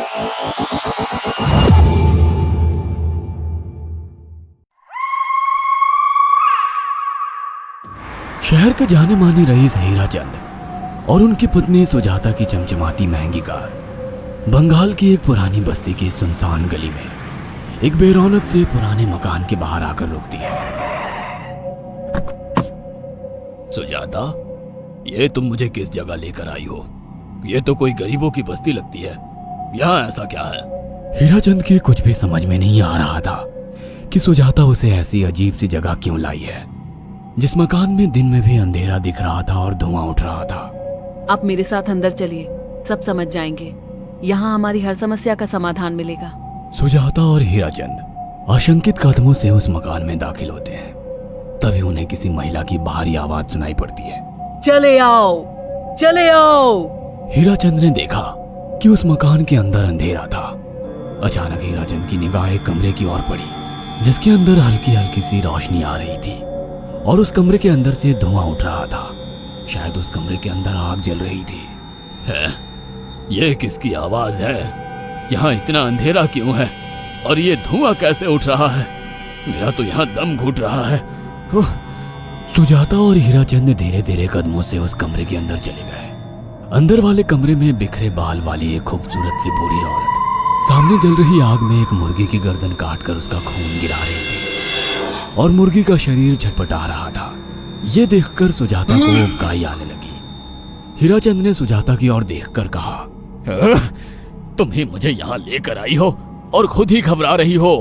शहर के जाने माने रईस हीराचंद और उनकी पत्नी सुजाता की चमचमाती महंगी कार बंगाल की एक पुरानी बस्ती की सुनसान गली में एक बेरौनक से पुराने मकान के बाहर आकर रुकती है। सुजाता, ये तुम मुझे किस जगह लेकर आई हो? ये तो कोई गरीबों की बस्ती लगती है। यहाँ ऐसा क्या है? हीराचंद के कुछ भी समझ में नहीं आ रहा था कि सुजाता उसे ऐसी अजीब सी जगह क्यों लाई है, जिस मकान में दिन में भी अंधेरा दिख रहा था और धुआं उठ रहा था। आप मेरे साथ अंदर चलिए, सब समझ जाएंगे। यहाँ हमारी हर समस्या का समाधान मिलेगा। सुजाता और हीराचंद आशंकित कदमों से उस मकान में दाखिल होते हैं। तभी उन्हें किसी महिला की बाहरी आवाज सुनाई पड़ती है। चले आओ, चले आओ। हीराचंद ने देखा कि उस मकान के अंदर अंधेरा था। अचानक हीराचंद की निगाह एक कमरे की ओर पड़ी, जिसके अंदर हल्की हल्की सी रोशनी आ रही थी और उस कमरे के अंदर से धुआं उठ रहा था। शायद उस कमरे के अंदर आग जल रही थी। है? ये किसकी आवाज है? यहाँ इतना अंधेरा क्यों है और ये धुआं कैसे उठ रहा है? मेरा तो यहाँ दम घुट रहा है। सुजाता और हीराचंद धीरे धीरे कदमों से उस कमरे के अंदर चले गए। अंदर वाले कमरे में बिखरे बाल वाली एक खूबसूरत सी बूढ़ी औरत सामने जल रही आग में एक मुर्गी की गर्दन काटकर उसका खून गिरा रही थी और मुर्गी का शरीर छटपटा रहा था। ये देखकर सुजाता को उबकाई आने लगी। हीराचंद ने सुजाता की ओर देखकर कहा, तुम ही मुझे यहाँ लेकर आई हो और खुद ही घबरा रही हो।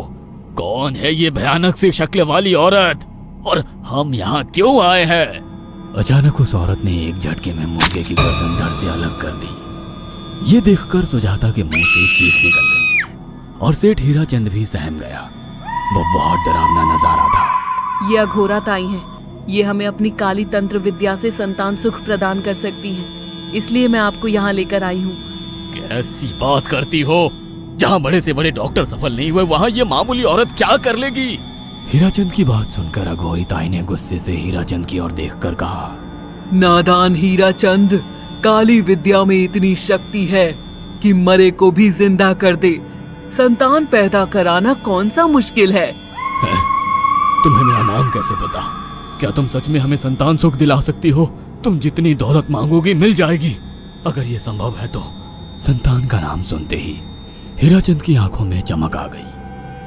कौन है ये भयानक सी शक्ल वाली औरत और हम यहाँ क्यों आए हैं? अचानक उस औरत ने एक झटके में मुर्गे की गर्दन धड़ से अलग कर दी। ये देखकर सुजाता के मुंह से चीख निकल गई और सेठ हीराचंद भी सहम गया। वो बहुत डरावना नजारा था। ये अघोरात आई हैं। ये हमें अपनी काली तंत्र विद्या से संतान सुख प्रदान कर सकती हैं। इसलिए मैं आपको यहाँ लेकर आई हूँ। कैसी बात करती हो? जहाँ बड़े से बड़े डॉक्टर सफल नहीं हुए, वहाँ ये मामूली औरत क्या कर लेगी? हीराचंद की बात सुनकर अघोरी ताई ने गुस्से से हीराचंद की ओर देखकर कहा, नादान हीराचंद, काली विद्या में इतनी शक्ति है कि मरे को भी जिंदा कर दे। संतान पैदा कराना कौन सा मुश्किल है? तुम्हें मेरा नाम कैसे पता? क्या तुम सच में हमें संतान सुख दिला सकती हो? तुम जितनी दौलत मांगोगी मिल जाएगी, अगर ये संभव है तो। संतान का नाम सुनते ही हीराचंद की आंखों में चमक आ गई।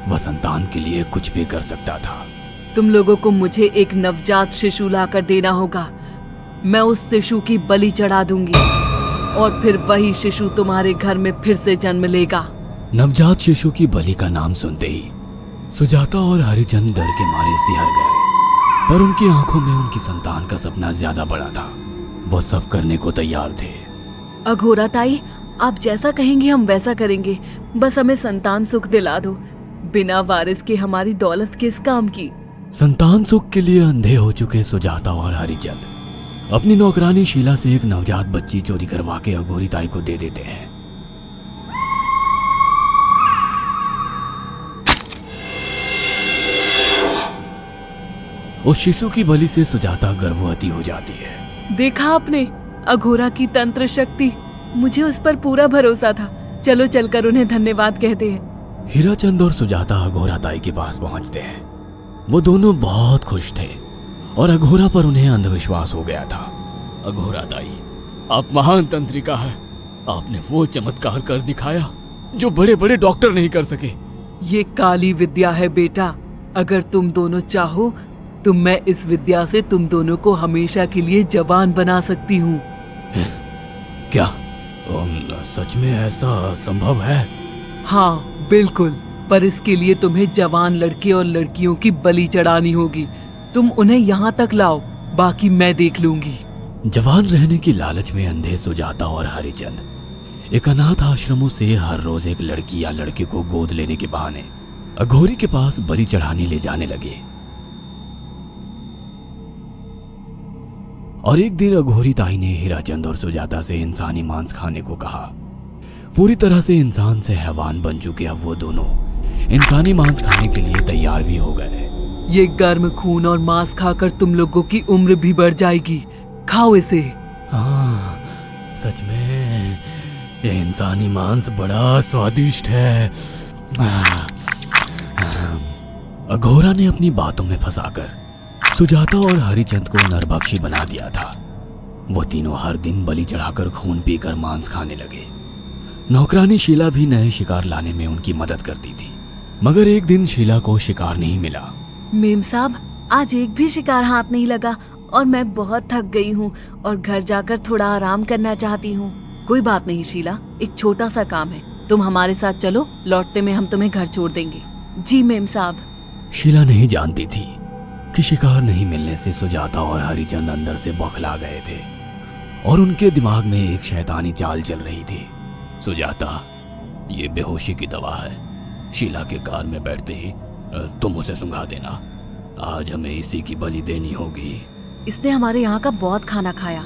वह संतान के लिए कुछ भी कर सकता था। तुम लोगों को मुझे एक नवजात शिशु लाकर देना होगा। मैं उस शिशु की बलि चढ़ा दूंगी और फिर वही शिशु तुम्हारे घर में फिर से जन्म लेगा। नवजात शिशु की बलि का नाम सुनते ही सुजाता और हरिचंद डर के मारे सिहर गए, पर उनकी आंखों में उनकी संतान का सपना ज्यादा बड़ा था। वो सब करने को तैयार थे। अघोरात आई, आप जैसा कहेंगे हम वैसा करेंगे। बस हमें संतान सुख दिला दो। बिना वारिस के हमारी दौलत किस काम की? संतान सुख के लिए अंधे हो चुके सुजाता और हरिचंद अपनी नौकरानी शीला से एक नवजात बच्ची चोरी करवा के अघोरी ताई को दे देते हैं। उस शिशु की बलि से सुजाता गर्भवती हो जाती है। देखा आपने अघोरा की तंत्र शक्ति? मुझे उस पर पूरा भरोसा था। चलो चलकर उन्हें धन्यवाद कहते हैं। हीराचंद और सुजाता अघोरा ताई के पास पहुंचते हैं। वो दोनों बहुत खुश थे और अघोरा पर उन्हें अंधविश्वास हो गया था। अघोरा ताई, आप महान तंत्रिका है। आपने वो चमत्कार कर दिखाया जो बड़े बड़े डॉक्टर नहीं कर सके। ये काली विद्या है बेटा। अगर तुम दोनों चाहो तो मैं इस विद्या से तुम दोनों को हमेशा के लिए जवान बना सकती हूँ। क्या सच में ऐसा संभव है? हाँ बिल्कुल, पर इसके लिए तुम्हें जवान लड़के और लड़कियों की बलि चढ़ानी होगी। तुम उन्हें यहाँ तक लाओ, बाकी मैं देख लूंगी। जवान रहने की लालच में अंधे सुजाता और हरिचंद एक अनाथ आश्रमों से हर रोज एक लड़की या लड़के को गोद लेने के बहाने अघोरी के पास बलि चढ़ाने ले जाने लगे। और एक दिन अघोरी ताई ने हीराचंद और सुजाता से इंसानी मांस खाने को कहा। पूरी तरह से इंसान से हैवान बन चुके अब वो दोनों इंसानी मांस खाने के लिए तैयार भी हो गए। ये गर्म खून और मांस खाकर तुम लोगों की उम्र भी बढ़ जाएगी। खाओ इसे। हाँ, सच में ये इंसानी मांस बड़ा स्वादिष्ट है। अघोरा ने अपनी बातों में फंसाकर सुजाता और हरिचंद को नरभक्षी बना दिया था। वो तीनों हर दिन बलि चढ़ाकर खून पीकर मांस खाने लगे। नौकरानी शीला भी नए शिकार लाने में उनकी मदद करती थी, मगर एक दिन शीला को शिकार नहीं मिला। मेम साहब, आज एक भी शिकार हाथ नहीं लगा और मैं बहुत थक गई हूँ और घर जाकर थोड़ा आराम करना चाहती हूँ। कोई बात नहीं शीला, एक छोटा सा काम है, तुम हमारे साथ चलो, लौटते में हम तुम्हें घर छोड़ देंगे। जी मेम साहब। शीला नहीं जानती थी कि शिकार नहीं मिलने से सुजाता और हरिचंद अंदर से बौखला गए थे और उनके दिमाग में एक शैतानी चाल चल रही थी। सुजाता, ये बेहोशी की दवा है। शीला के कार में बैठते ही तुम उसे सुंघा देना। आज हमें इसी की बलि देनी होगी। इसने हमारे यहाँ का बहुत खाना खाया,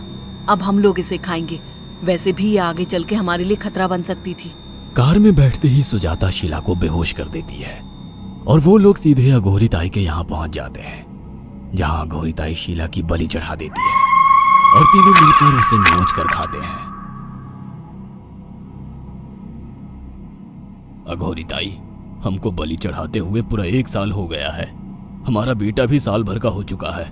अब हम लोग इसे खाएंगे। वैसे भी ये आगे चल के हमारे लिए खतरा बन सकती थी। कार में बैठते ही सुजाता शीला को बेहोश कर देती है और वो लोग सीधे अघोरी ताई के यहाँ पहुंच जाते हैं, जहां अघोरी ताई शीला की बलि चढ़ा देती है और तीनों मिलकर उसे नोच कर खाते हैं। अघोरी ताई, हमको बलि चढ़ाते हुए पूरा 1 साल हो गया है। हमारा बेटा भी साल भर का हो चुका है।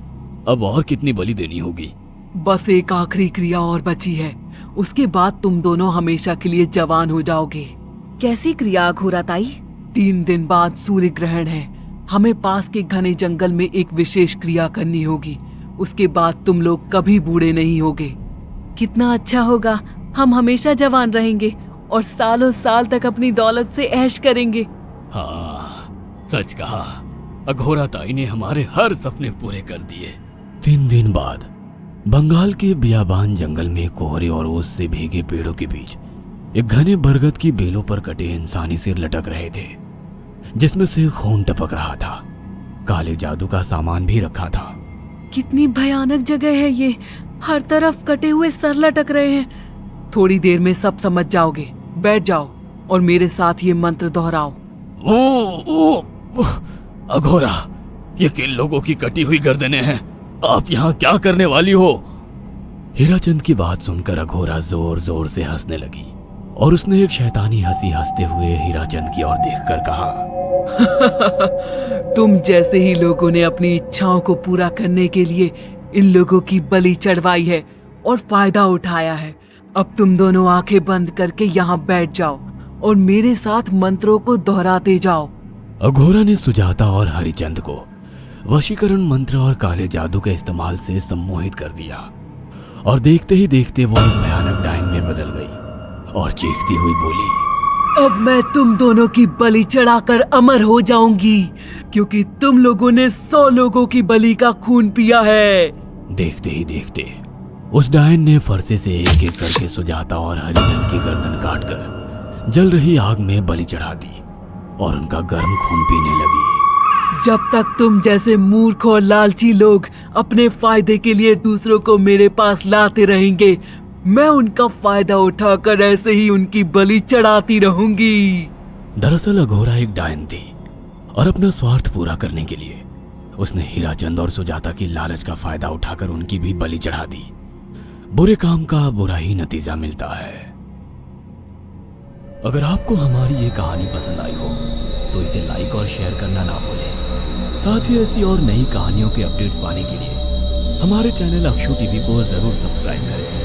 अब और कितनी बलि देनी होगी? बस एक आखिरी क्रिया और बची है, उसके बाद तुम दोनों हमेशा के लिए जवान हो जाओगे। कैसी क्रिया अघोरा ताई? 3 दिन बाद सूर्य ग्रहण है। हमें पास के घने जंगल में एक विशेष क्रिया करनी होगी। उसके बाद तुम लोग कभी बूढ़े नहीं होगे। कितना अच्छा होगा, हम हमेशा जवान रहेंगे और सालों साल तक अपनी दौलत से ऐश करेंगे। हाँ, सच कहा। अघोरा ताई ने हमारे हर सपने पूरे कर दिए। 3 दिन बाद बंगाल के बियाबान जंगल में कोहरे और ओस से भीगे पेड़ों के बीच एक घने बरगद की बेलों पर कटे इंसानी सिर लटक रहे थे, जिसमें से खून टपक रहा था। काले जादू का सामान भी रखा था। कितनी भयानक जगह है ये, हर तरफ कटे हुए सर लटक रहे हैं। थोड़ी देर में सब समझ जाओगे। बैठ जाओ और मेरे साथ ये मंत्र दोहराओ। ओ, अघोरा, ये किन लोगों की कटी हुई गर्दनें हैं? आप यहाँ क्या करने वाली हो? हीराचंद की बात सुनकर अघोरा जोर जोर से हंसने लगी और उसने एक शैतानी हंसी हंसते हुए हीराचंद की ओर देखकर कहा, तुम जैसे ही लोगों ने अपनी इच्छाओं को पूरा करने के लिए इन लोगों की बलि चढ़वाई है और फायदा उठाया है। अब तुम दोनों आंखें बंद करके यहाँ बैठ जाओ और मेरे साथ मंत्रों को दोहराते जाओ। अघोरा ने सुजाता और हरिचंद को वशीकरण मंत्र और काले जादू के इस्तेमाल से सम्मोहित कर दिया और देखते ही देखते वो एक भयानक डायन में बदल गई और चीखती हुई बोली, अब मैं तुम दोनों की बलि चढ़ाकर अमर हो जाऊंगी, क्योंकि तुम लोगों ने 100 लोगों की बलि का खून पिया है। देखते ही देखते उस डायन ने फरसे से एक एक करके सुजाता और हरिचंद की गर्दन काटकर जल रही आग में बलि चढ़ा दी और उनका गर्म खून पीने लगी। जब तक तुम जैसे मूर्ख और लालची लोग अपने फायदे के लिए दूसरों को मेरे पास लाते रहेंगे, मैं उनका फायदा उठाकर ऐसे ही उनकी बलि चढ़ाती रहूंगी। दरअसल अघोरा एक डायन थी और अपना स्वार्थ पूरा करने के लिए उसने हीराचंद और सुजाता की लालच का फायदा उठाकर उनकी भी बलि चढ़ा दी। बुरे काम का बुरा ही नतीजा मिलता है। अगर आपको हमारी ये कहानी पसंद आई हो तो इसे लाइक और शेयर करना ना भूलें। साथ ही ऐसी और नई कहानियों के अपडेट्स पाने के लिए हमारे चैनल अक्षु टीवी को जरूर सब्सक्राइब करें।